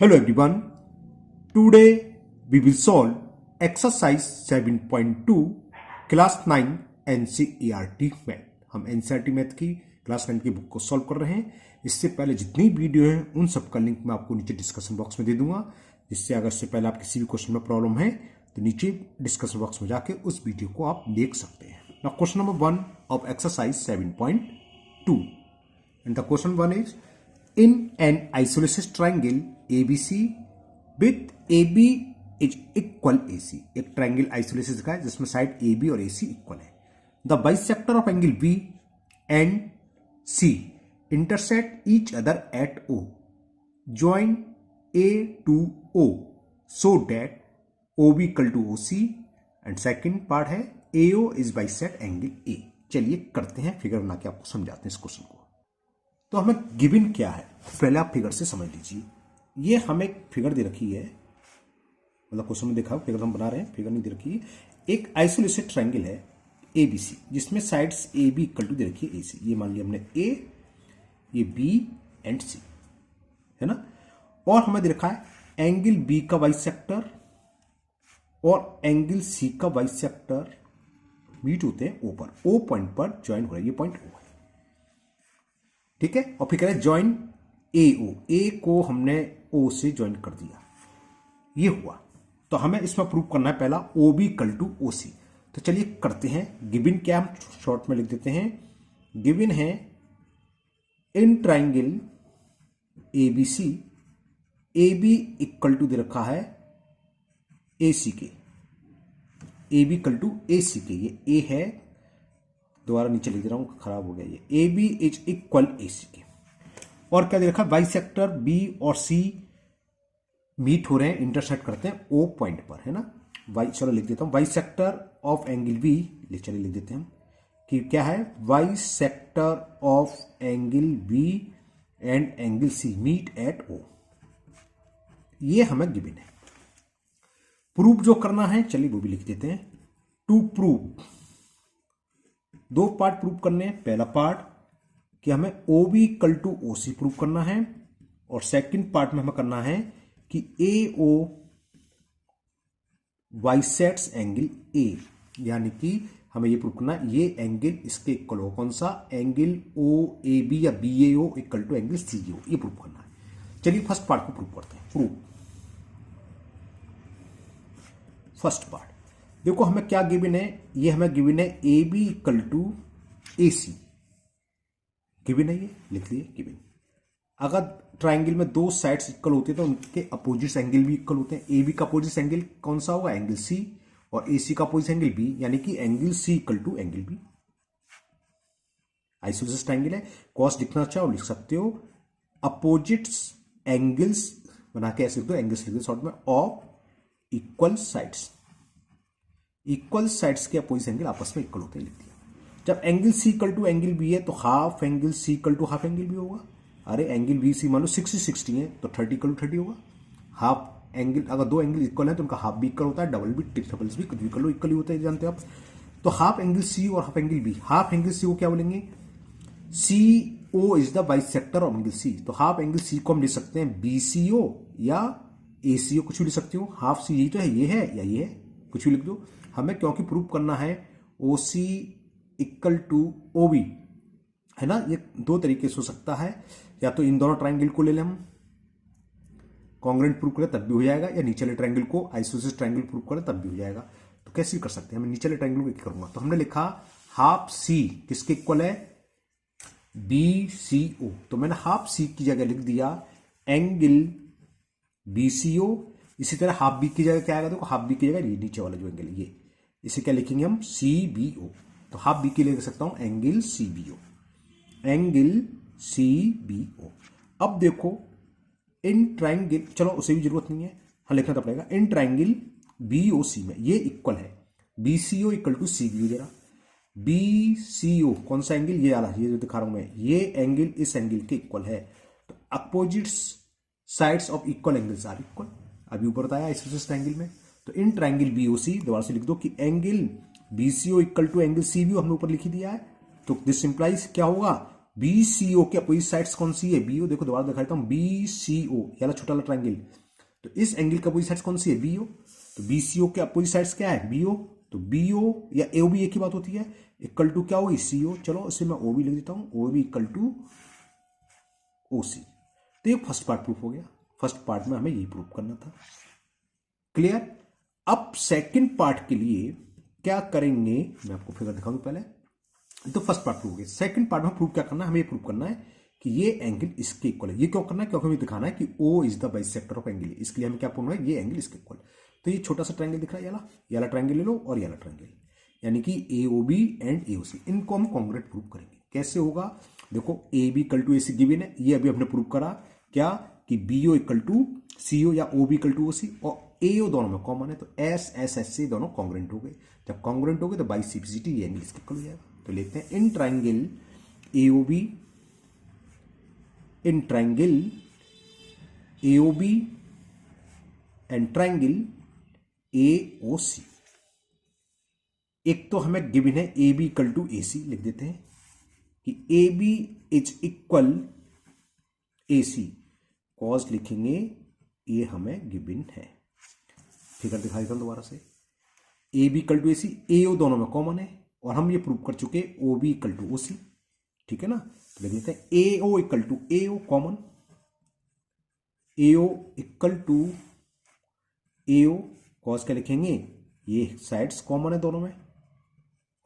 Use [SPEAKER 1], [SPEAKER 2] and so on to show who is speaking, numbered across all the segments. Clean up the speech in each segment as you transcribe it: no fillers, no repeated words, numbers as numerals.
[SPEAKER 1] Hello everyone. Today we will solve exercise 7.2 class 9 NCERT math. हम NCERT math की class 9 की book को solve कर रहे हैं। इससे पहले जितनी वीडियो हैं उन सब का लिंक मैं आपको नीचे डिस्कशन बॉक्स में दे दूंगा, जिससे अगर इससे पहले आप किसी भी क्वेश्चन में प्रॉब्लम है तो नीचे डिस्कशन बॉक्स में जाके उस वीडियो को आप देख सकते हैं। Now question number 1 of exercise 7.2 and the question 1 is in an isosceles triangle ABC with AB is equal AC। एक ट्रायंगल आइसोलेसिस का है जिसमें साइड AB और AC इक्वल है। The bisector of angle B and C intersect each other at O। Join A to O so that OB equal to OC and second part है AO is bisect angle A। चलिए करते हैं, figure बना के आपको समझाते हैं इस क्वेश्चन को। तो हमें गिवन क्या है पहले आप फिगर से समझ लीजिए। ये हमें एक फिगर दे रखी है, मतलब क्वेश्चन में देखा फिगर हम बना रहे हैं, फिगर नहीं दे रखी है। एक आइसोलेटेड ट्रायंगल है ABC जिसमें साइड्स AB इक्वल टू दे रखी है AC। ये मान लिया हमने A, ये B एंड C है ना। और हमें दे रखा है एंगल B का बाइसेक्टर और एंगल C का बाइसेक्टर मीट होते हैं O पर। O पॉइंट पर ज्वाइन हो रहा है, ये पॉइंट O है, ठीक है। और फिर कह रहे हैं ज्वाइन AO, A को हमने O से ज्वाइन कर दिया, ये हुआ। तो हमें इसमें प्रूव करना है पहला OB इक्वल टू OC। तो चलिए करते हैं। गिवन क्या हम शॉर्ट में लिख देते हैं। गिवन है in triangle ABC AB equal to दे रखा है AC के, AB इक्वल टू AC के, ये A है, दोबारा नीचे लिख दे रहा हूं, खराब हो गया ये। AB इज इक्वल AC के। और क्या दे रखा है, बाइसेक्टर B और C मीट हो रहे हैं, इंटरसेक्ट करते हैं O पॉइंट पर, है ना। चलो लिख देता हूं बाइसेक्टर ऑफ एंगल B, चलिए लिख देते हैं कि क्या है, bisector of angle B and angle C meet at O। ये हमें गिवन है। प्रूफ जो करना है चलिए वो भी लिख देते हैं। टू प्रूव, दो पार्ट प्रूव करने हैं। पहला पार्ट कि हमें OB equal to OC prove करना है, और सेकंड पार्ट में हमें करना है कि AO बाइसेक्ट्स एंगल A, यानी कि हमें ये प्रूव करना है ये एंगल इसके इक्वल हो, कौन सा एंगल OAB या BAO equal to angle CO, ये प्रूव करना है। चलिए फर्स्ट पार्ट को प्रूव करते हैं। प्रूव फर्स्ट पार्ट, देखो हमें क्या गिवन है, ये हमें गिवन है AB equal to AC, given है, ये लिख लिए गिवन। अगर ट्राइंगल में दो साइड्स इक्वल होते हैं तो उनके अपोजिट एंगल भी इक्वल होते हैं। AB का अपोजिट एंगल कौन सा होगा, एंगल C, और AC का अपोजिट एंगल B, यानी कि angle C equal to angle B। Isosceles triangle है, कॉस लिखना चाहो लिख सकते हो, अपोजिट एंगल्स बना के ऐसे लिख दो, एंगल्स लिख दो शॉर्ट में, of equal sides. Equal sides के अपोजिट एंगल आपस में इक्वल होते हैं, लिख दिया। जब angle C equal to angle B है तो half angle C equal to half angle B होगा। अरे एंगल BC मान लो 60 है तो 30 इक्वल टू 30 होगा। हाफ एंगल, अगर दो एंगल इक्वल है तो उनका हाफ भी इक्वल होता है, डबल भी, ट्रिपल्स भी, कुछ भी कर लो इक्वल ही होता है, जानते हो आप। तो हाफ एंगल C और half angle B, half angle C को क्या बोलेंगे, CO is the bisector of angle C। तो हाफ एंगल C को हम लिख सकते हैं BCO या ACO, कुछ भी लिख सकते हो। हाफ C यही तो है, ये है या ये है, कुछ भी लिख दो। हमें क्योंकि प्रूव करना है OC इक्वल टू OB, है ना। ये दो तरीके से हो सकता है, या तो इन दोनों ट्राइंगल को ले लें हम, कॉन्ग्रुएंट प्रूव करें तब भी हो जाएगा, या नीचे वाले ट्राइंगल को आइसोसेलेस ट्राइंगल प्रूव करें तब भी हो जाएगा। तो कैसे कर सकते हैं, मैं नीचे वाले ट्राइंगल को एक करूंगा। तो हमने लिखा हाफ C किसके इक्वल है, BCO। तो मैंने हाफ C की जगह लिख दिया एंगल BCO। इसी तरह हाफ B की जगह क्या आएगा, देखो हाफ B की जगह ये नीचे वाला जो एंगल, ये इसे क्या लिखेंगे हम, CBO। तो हाफ B के लिए लिख सकता हूं एंगल CBO, एंगल CBO। अब देखो इन ट्राइंगल, चलो उसे भी जरूरत नहीं है, हाँ लिखना तो पड़ेगा। इन ट्राइंगल BOC में ये इक्वल है, BCO इक्वल टू CBO। जरा BCO कौन सा एंगल, ये वाला, ये जो दिखा रहा हूं मैं, ये एंगल इस एंगल के इक्वल है। तो opposite sides of equal angles are equal, अभी ऊपर बताया आइसोसेलेस ट्रायंगल में। तो इन ट्रायंगल BOC दोबारा से लिख दो कि angle BCO equal to angle CBO हमने ऊपर लिख ही दिया है। तो दिस इंप्लाइज क्या होगा, बी सी ओ के अपोजिट साइड्स कौन सी है, बीओ। देखो दोबारा दिखा देता हूं, बी सी ओ ये वाला छोटा वाला ट्रायंगल, तो इस एंगल के अपोजिट साइड्स कौन सी है, बीओ। तो बी सी ओ के अपोजिट साइड्स क्या है, बीओ। तो बीओ या एओ भी एक ही बात होती है, इक्वल टू क्या होगी, सीओ। चलो इसे मैं ओ भी लिख देता हूं, ओ भी इक्वल टू ओ सी। तो ये फर्स्ट पार्ट प्रूफ हो गया। फर्स्ट पार्ट में हमें यही प्रूफ करना था। क्लियर। अब सेकंड पार्ट के लिए क्या करेंगे, मैं आपको फिगर दिखाऊंगा पहले। तो फर्स्ट पार्ट प्रूफ हो गया। सेकंड पार्ट में प्रूफ क्या करना है, हमें प्रूफ करना है कि ये एंगल इसके इक्वल है। ये क्यों करना है, क्योंकि हमें दिखाना है कि O is the bisector of angle. इसके लिए हमें क्या प्रूफ है, ये एंगल इसके इक्वल। तो ये छोटा सा ट्रायंगल दिख रहा है, ये वाला ट्रायंगल ले लो और ये वाला ट्रायंगल, यानी कि ए O B and A O सी, इनको हम कॉन्ग्रुएंट प्रूफ करेंगे। कैसे होगा, देखो A B equal to A C given है, ये अभी हमने प्रूव करा क्या कि B O equal to C O या O B equal to O C, और ए ओ दोनों में कॉमन है, तो एस एस एस से दोनों कॉन्ग्रुएंट हो गए। जब कॉन्ग्रुएंट हो गए तो बाई सिम्प्लिसिटी ये एंगल इसके इक्वल हो जाएगा। तो लेते हैं in triangle A O B, in triangle A O B and triangle A O C. एक तो हमें गिवन है A B equal to A C, लिख देते हैं कि A B is equal A C, cause लिखेंगे, ये हमें गिवन है। फिगर दिखा देता हूं दोबारा से, ए B equal to A C, A ओ दोनों में कॉमन है और हम ये प्रूव कर चुके O B equal to O C, ठीक है ना। तो लिख देते हैं A O equal to A O common, A O equal to A O, cause क्या लिखेंगे, ये साइड्स कॉमन है दोनों में,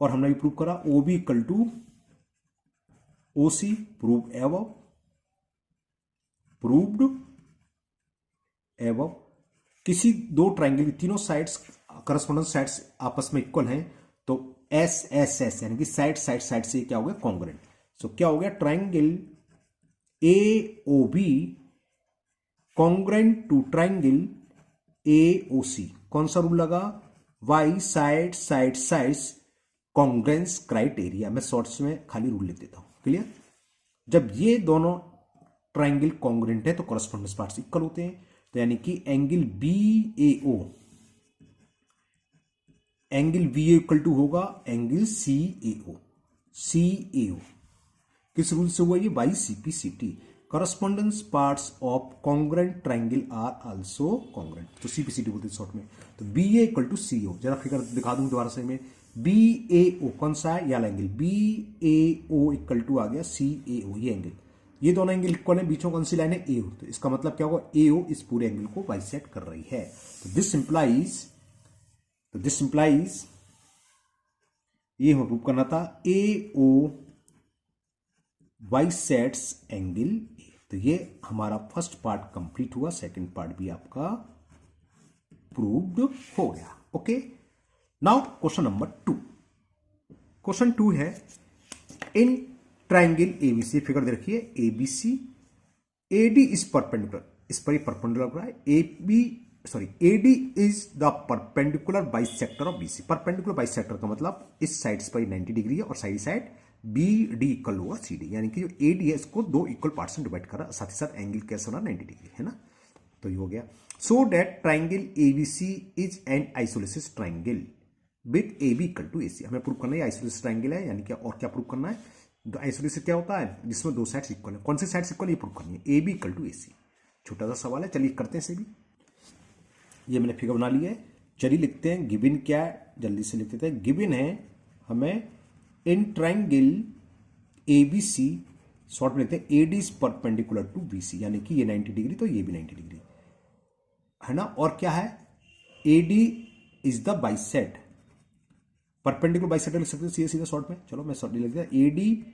[SPEAKER 1] और हमने भी प्रूव करा O B equal to O C, prove above, proved above. किसी दो ट्रायंगल की तीनों साइड्स करस्पॉन्डेंस साइड्स आपस में इक्वल हैं, तो एस एस एस यानी कि साइड साइड साइड से क्या हो गया, कॉन्ग्रुएंट। सो क्या हो गया, triangle A O B congruent to triangle A O C. कौन सा रूल लगा, by side side sides congruence criteria. मैं शॉर्ट्स में खाली रूल लिख देता हूं। क्लियर। जब ये दोनों ट्रायंगल कॉन्ग्रुएंट है तो करस्पॉन्डेंस पार्ट्स इक्वल होते हैं, तो यानी कि angle B A O, angle B A equal to होगा angle C A O, C A O. किस रूल से हुआ ये, by CPCT. Corresponding parts of congruent triangle are also congruent, तो सीपीसीटी बोलते हैं शॉर्ट में। तो B A equal to C O, जरा फिगर दिखा दूं दोबारा से में, बी ए ओ कौन सा है, या angle B A O equal to आ गया सी ए ओ, ये एंगल, ये दोनों एंगल इक्वल है, बीच में कौन सी लाइन है, ए ओ। तो इसका मतलब क्या होगा, ए ओ इस पूरे एंगल को बाइसेक्ट कर रही है। तो दिस इंप्लाइज ये हमें प्रूव करना था, ए ओ बाइसेक्ट्स एंगल ए। तो ये हमारा फर्स्ट पार्ट कंप्लीट हुआ, सेकंड पार्ट भी आपका प्रूव्ड हो गया। Okay, now question number 2। Question 2 है, इन ट्रायंगल एबीसी, फिगर दे रखी है एबीसी, एडी इज परपेंडिकुलर, इस पर ही परपेंडिकुलर है, AD is the perpendicular bisector of BC. Perpendicular bisector का मतलब इस साइड पर 90 डिग्री है और साइड बी डी इक्वल होगा सी डी, यानी कि जो ए डी है इसको दो इक्वल पार्ट्स में डिवाइड कर रहा है, साथ ही साथ एंगल कैसे होना 90 डिग्री है ना। तो ये हो गया, so that triangle ABC is an isosceles triangle with A B equal to A C. हमें प्रूव करना है आइसोलेसिस ट्रायंगल है, यानी क्या, और क्या प्रूव करना है, आइसोलेसिस क्या होता है, जिसमें दो साइड्स इक्वल है। कौन सी साइड्स इक्वल, ये प्रूव करनी है, A B equal to A सी। छोटा सा सवाल है, चलिए करते हैं इसे भी। ये मैंने फिगर बना लिया है, चलिए लिखते हैं गिवन क्या है, जल्दी से लिख देते हैं। गिवन है हमें इन ट्रायंगल एबीसी, शॉर्ट में लिखते हैं AD is perpendicular to BC, यानी कि ये 90 डिग्री तो ये भी 90 डिग्री है ना। और क्या है, AD is the bisect, perpendicular bisector लिख सकते हैं सीधा सीधा शॉर्ट में। चलो मैं शॉर्ट लिख दिया, एडी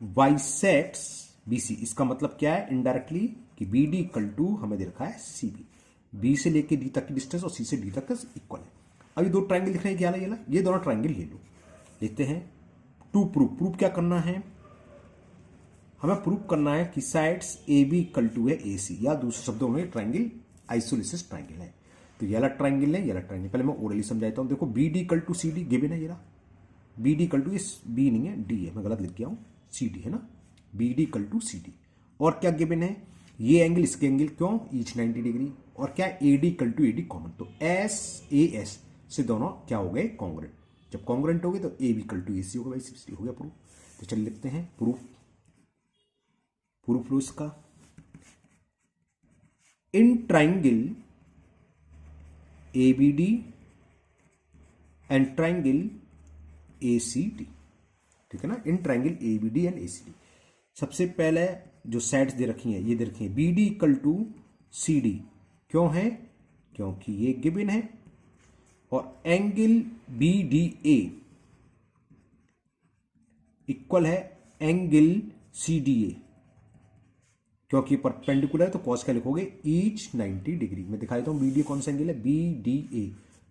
[SPEAKER 1] बाइसेक्ट्स बीसी। इसका मतलब क्या है इनडायरेक्टली कि बी डी इक्वल टू हमें दे रखा है सी बी, बी से लेके डी तक की डिस्टेंस और सी से डी तक का इक्वल है। अब ये दो ट्रायंगल दिख रहे हैं, क्या ये दोनों ट्रायंगल ले लो, लेते हैं टू प्रूफ क्या करना है, हमें प्रूफ करना है कि sides A B equal to है ए सी, या दूसरे शब्दों में ट्रायंगल आइसोलेसिस ट्रायंगल है। तो ये वाला ट्रायंगल है, ये वाला ट्रायंगल, पहले मैं ओरली समझाता हूं। देखो B D equal to C D given है, ये B D equal to, B नहीं है डी है, मैं गलत लिख गया हूं, सी डी है ना, B D equal to C D. और क्या गिवन है, ये एंगल इसके एंगल, क्यों, ईच 90 डिग्री। और क्या, A D equal to A D common, तो एस ए एस से दोनों क्या हो गए, कॉन्ग्रुएंट। जब कॉन्ग्रुएंट हो गए तो ए बी इक्वल टू ए सी होगा, भाई हो गया प्रूफ। तो चलिए लिखते हैं प्रूफ प्रूफ लो इसका। In triangle ABD and triangle ACD, ठीक है ना, in triangle ABD and ACD. सबसे पहले जो साइड्स दे रखी हैं ये दे रखी है बीडी इक्वल टू सीडी, क्यों है, क्योंकि ये गिवन है। और एंगल बीडीए इक्वल है एंगल सीडीए, क्योंकि परपेंडिकुलर है तो कॉस क्या लिखोगे, ईच 90 डिग्री। मैं दिखा देता हूं बीडीए कौन सा एंगल है, बीडीए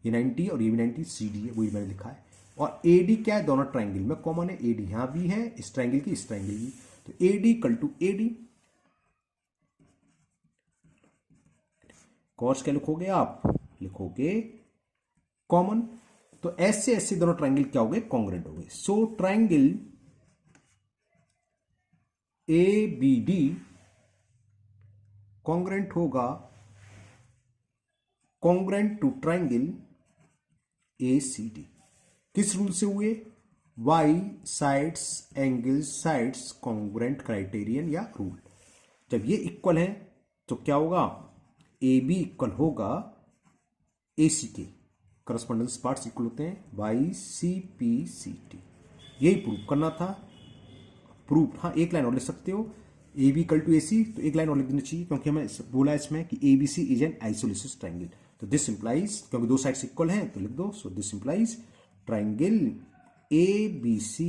[SPEAKER 1] ये 90 और ये भी 90, सीडी है वही मैंने लिखा है। और एडी क्या है, दोनों ट्राइंगल में कॉमन है, एडी यहां भी है इस ट्राइंगल की इस ट्राइंगल की, तो AD equal to AD, cause क्या लिखोगे आप, लिखोगे कॉमन। तो ऐसे ऐसे दोनों ट्राइंगल क्या हो गए, कॉन्ग्रेंट हो गए। So triangle A B D congruent होगा congruent to triangle A C D. किस रूल से हुए, by sides angle sides congruent criterion या रूल। जब ये इक्वल है तो क्या होगा, ए बी इक्वल होगा ए सी के, करस्पॉन्डेंस पार्ट्स इक्वल होते हैं, by C P C T. यही प्रूव करना था। प्रूफ, हाँ एक लाइन और लिख सकते हो, ए बी इक्वल टू ए सी, तो एक लाइन और लिख देनी चाहिए क्योंकि हमें बोला इसमें कि A B C is an isosceles triangle. तो दिस इंप्लाइज, क्योंकि दो साइड्स इक्वल हैं तो लिख दो, so this implies triangle A B C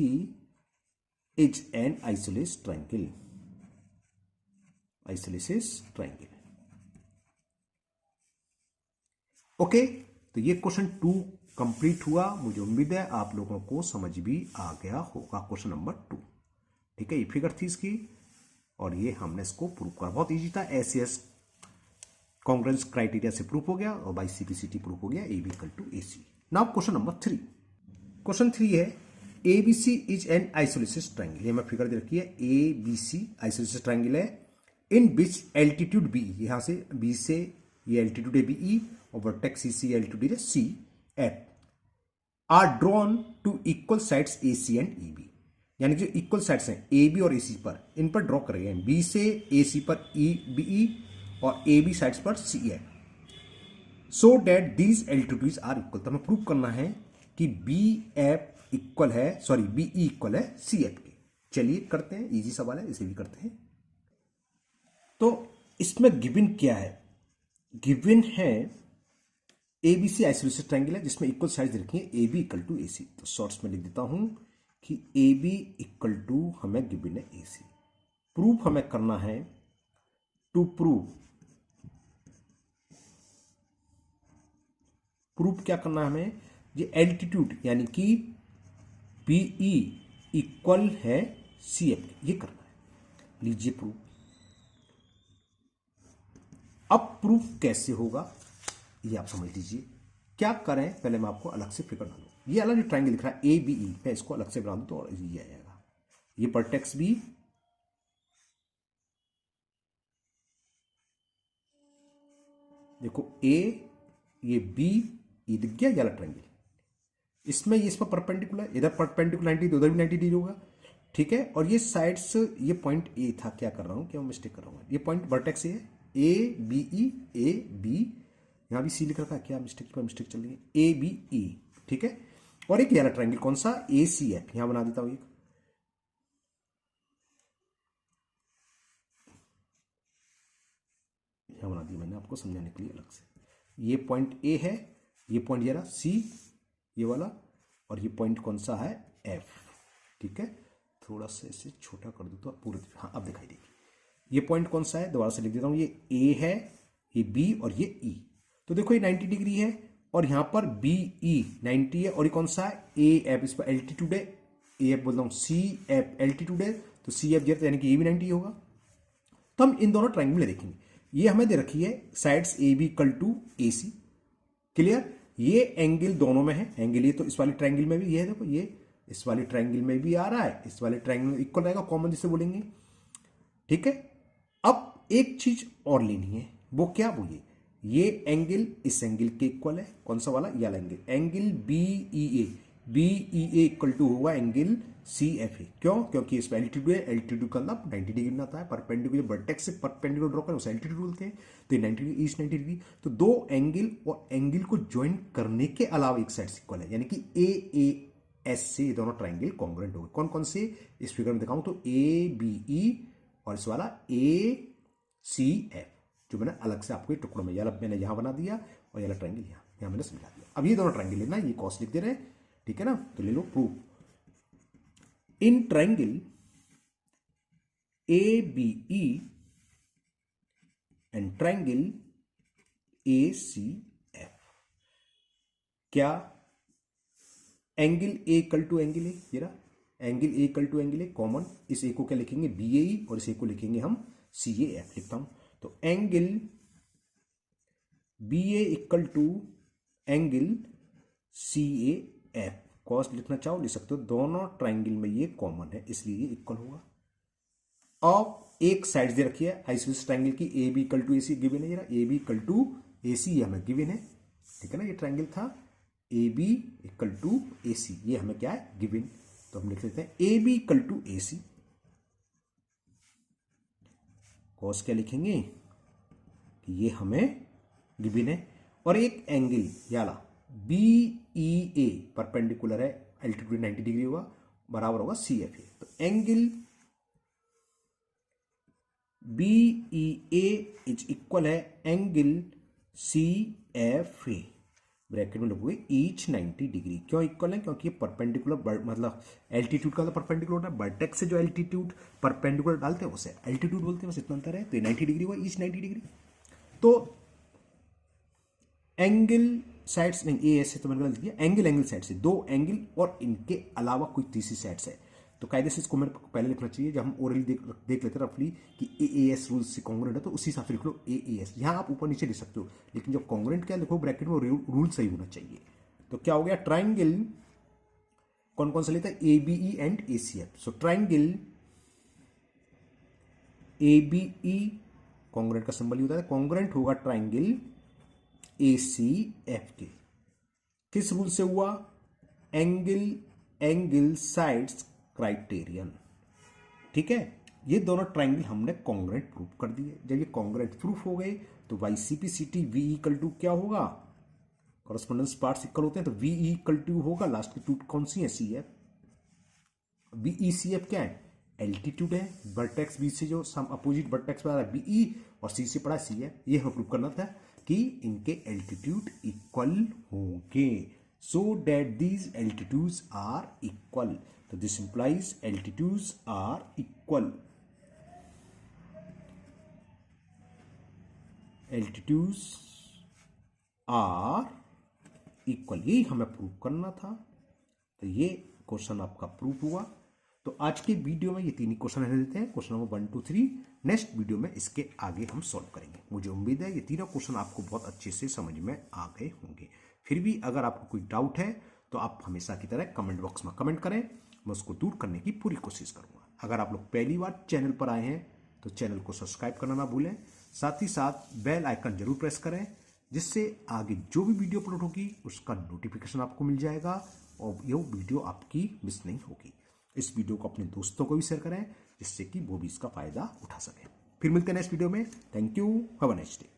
[SPEAKER 1] is an isosceles triangle, isosceles triangle. Okay, तो ये क्वेश्चन 2 कंप्लीट हुआ। मुझे उम्मीद है आप लोगों को समझ भी आ गया होगा क्वेश्चन नंबर 2, ठीक है। ये फिगर थी इसकी और ये हमने इसको प्रूव करा, बहुत इजी था। एसीएस कॉन्ग्रेंस क्राइटेरिया से प्रूफ हो गया और बाई सीपीसीटी प्रूफ हो गया, A B equal to A C. Now question number 3। Question 3 है A B C is an isosceles triangle. ये मैं फिगर दे रखी है, A B C isosceles triangle है, इन विच एल्टीट्यूड बी, यहां से बी से ये एल्टीट्यूड है बीई और वर्टेक्स सी सी एल्टीट्यूड है C F, are drawn to equal sides A C and E B. यानी कि जो इक्वल साइड्स हैं ए बी और ए सी पर, इन पर ड्रॉ कर रहे हैं, बी से ए सी पर ई बी ई और ए बी साइड्स पर C F, so that these altitudes are equal. तो हमें प्रूव करना है कि बी एफ इक्वल है, सॉरी बी ई इक्वल है सी एफ के। चलिए करते हैं, इजी सवाल है, इसे भी करते हैं। तो इसमें गिवन क्या है, गिवन है A B C isosceles triangle है जिसमें इक्वल साइड्स रखी है A B equal to A सी। तो शॉर्ट्स में लिख देता हूं कि ए बी इक्वल टू हमें गिवन है ए सी। प्रूफ हमें करना है, टू प्रूफ क्या करना है हमें, ये एल्टीट्यूड यानी कि बीई इक्वल है सी एफ, ये करना है। लीजिए प्रूफ। अब प्रूफ कैसे होगा ये आप समझ लीजिए। क्या करें, पहले मैं आपको अलग से फिगर डालूं, ये अलग जो ट्राइंगल दिख रहा है ए बी ई, मैं इसको अलग से बना दूं तो और इजी आ जाएगा। ये वर्टेक्स बी, देखो ए, ये बी, ये दिख गया ये वाला ट्राइंगल, इसमें ये इसमें परपेंडिकुलर, इधर परपेंडिकुलर 90 तो उधर भी 90 डिग्री होगा, ठीक है। और ये साइड्स, ये पॉइंट ए था, क्या कर रहा हूं, क्या मिस्टेक कर रहा हूं, ये point vertex A B E, A B, यहां भी सी लिख रखा है, क्या मिस्टेक पर मिस्टेक चल रही है, ए बी ई, ठीक है। और एक वाला ट्राइंगल कौन सा, ए सी एफ, यहां बना देता हूं, एक यहां बना दिया मैंने आपको समझाने के लिए अलग से। ये पॉइंट ए है, ये पॉइंट जरा सी, ये वाला, और ये पॉइंट कौन सा है, एफ, ठीक है। थोड़ा सा इसे छोटा कर दो तो पूरे, हाँ अब दिखाई देगी। ये पॉइंट कौन सा है, दोबारा से लिख देता हूं, ये ए है, ये बी और ये ई। तो देखो ये 90 डिग्री है और यहां पर बी ई 90 है, और ये कौन सा है, ए एफ, इस पर एल्टीट्यूड है, ए एफ बोलता हूं, सी एफ एल्टीट्यूड है, तो सी एफ यानी कि ये भी 90 होगा। तो हम इन दोनों ट्राइंगल में देखेंगे, ये हमें दे रखी है sides A B equal to A C, clear. ये एंगल दोनों में है, एंगल ये तो इस वाले ट्राइंगल में भी ये है, देखो ये इस वाले ट्राइंगल में भी आ रहा है, इस वाले ट्राइंगल में इक्वल रहेगा, कॉमन जिसे बोलेंगे, ठीक है। अब एक चीज और लेनी है, वो क्या, वो ये एंगल इस एंगल के इक्वल है, कौन सा वाला, ये वाला angle, angle B E A, BEA equal to होगा एंगल CFA। क्यों? क्योंकि इसमें एल्टीट्यूड है, एल्टीट्यूड का मतलब 90 डिग्री बनाता है। परपेंडिकुलर वर्टेक्स से परपेंडिकुलर ड्रॉ करें उसे एल्टीट्यूड बोलते हैं। तो ये 90 डिग्री, ईस्ट 90 डिग्री। तो दो एंगल और एंगल को ज्वाइन करने के अलावा एक साइड इक्वल है, यानी कि AAS से ये दोनों ट्राइंगल कॉन्ग्रुएंट हो गए। कौन कौन से इस फिगर में दिखाऊं तो ABE और इस वाला ACF, जो मैंने अलग से आपको टुकड़ों में, मैंने यहां बना दिया और ये ट्राइंगल यहां मैंने समझा दिया। अब ये दोनों ट्राइंगल लेना, ये कॉस लिख दे रहे हैं, ठीक है ना। तो ले लो proof. In triangle ABE and triangle ACF, क्या angle A equal to angle A, ये रहा angle A equal to angle A, common इस A को क्या लिखेंगे BAE और इस A को लिखेंगे हम CAF। लिखता हूं तो angle BA equal to angle CAF। Cause लिखना चाहो लिख सकते हो, दोनों ट्राइंगल में ये कॉमन है इसलिए ये इक्वल होगा। अब एक साइड दे रखी है आइसोसेलेस ट्राइंगल की, AB equal to AC given है, ये AB इक्वल टू AC ये हमें गिवन है, ठीक है ना। ये ट्राइंगल था AB इक्वल टू AC, ये हमें क्या है गिवन। तो हम लिख लेते हैं AB equal to AC। Cause क्या लिखेंगे कि ये हमें गिवन है, और एक एंगल याला BEA परपेंडिकुलर है, एल्टीट्यूड 90 डिग्री होगा, बराबर होगा CFA। तो एंगल BEA इज इक्वल है एंगल CFA, ब्रैकेट में लिखोगे ईच 90 डिग्री। क्यों इक्वल है? क्योंकि ये परपेंडिकुलर, मतलब एल्टीट्यूड का तो परपेंडिकुलर होता है, वर्टेक्स से जो एल्टीट्यूड परपेंडिकुलर डालते हैं उसे एल्टीट्यूड बोलते हैं, बस इतना अंतर है। तो ये 90 डिग्री हुआ, ईच 90 डिग्री। तो एंगल साइड्स नहीं, ए ऐसे तो मैंने गलत दिया, एंगल साइड से दो एंगल और इनके अलावा कोई तीसरी साइड से, तो कायदे से इसको मेरे को पहले लिखना चाहिए। जब हम ओरली देख लेते हैं रफली कि AAS रूल से कॉन्ग्रुएंट है तो उसी हिसाब से लिख लो AAS। यहां आप ऊपर नीचे लिख सकते हो, लेकिन जब कॉन्ग्रुएंट क्या लिखो ब्रैकेट में रूल सही होना चाहिए। तो क्या हो गया, ट्राइंगल कौन कौन सा लेता है ABE and ACF। So triangle ABE congruent का सिंबल ही होता है, कॉन्ग्रुएंट होगा ट्राइंगल ACF के। किस रूल से हुआ? एंगल साइड्स क्राइटेरियन, ठीक है। ये दोनों ट्राइंगल हमने कॉन्ग्रुएंट प्रूफ कर दिए। जब ये कॉन्ग्रुएंट प्रूफ हो गए तो YCP/CT V इक्वल टू क्या होगा, कॉरेस्पॉन्डेंस पार्ट्स इक्वल होते हैं, तो VE इक्वल टू होगा, लास्ट की टू कौन सी है CF। BECF क्या है, एल्टीट्यूड है, वर्टेक्स B से जो सम अपोजिट वर्टेक्स पर आ रहा है BE और C से पड़ा CF। ये हमें प्रूफ करना था कि इनके एल्टीट्यूड इक्वल होंगे, so that these altitudes are equal। तो this implies altitudes are equal, altitudes are equal, यही हमें प्रूफ करना था। तो ये क्वेश्चन आपका प्रूफ हुआ। तो आज के वीडियो में ये तीन ही क्वेश्चन रहने देते हैं, क्वेश्चन नंबर 1 2 3। नेक्स्ट वीडियो में इसके आगे हम सॉल्व करेंगे। मुझे उम्मीद है ये तीनों क्वेश्चन आपको बहुत अच्छे से समझ में आ गए होंगे। फिर भी अगर आपको कोई डाउट है तो आप हमेशा की तरह कमेंट बॉक्स में कमेंट करें, मैं उसको दूर करने की पूरी कोशिश करूंगा। अगर आप लोग पहली बार चैनल पर आए हैं तो चैनल को सब्सक्राइब करना ना भूलें, साथ ही साथ बेल आइकन जरूर प्रेस करें, जिससे आगे जो भी वीडियो अपलोड होगी उसका नोटिफिकेशन आपको मिल जाएगा और ये वीडियो आपकी मिस नहीं होगी। इस वीडियो को अपने दोस्तों को भी शेयर करें, जिससे कि वो भी इसका फायदा उठा सकें। फिर मिलते हैं नेक्स्ट वीडियो में। Thank you, have a nice day.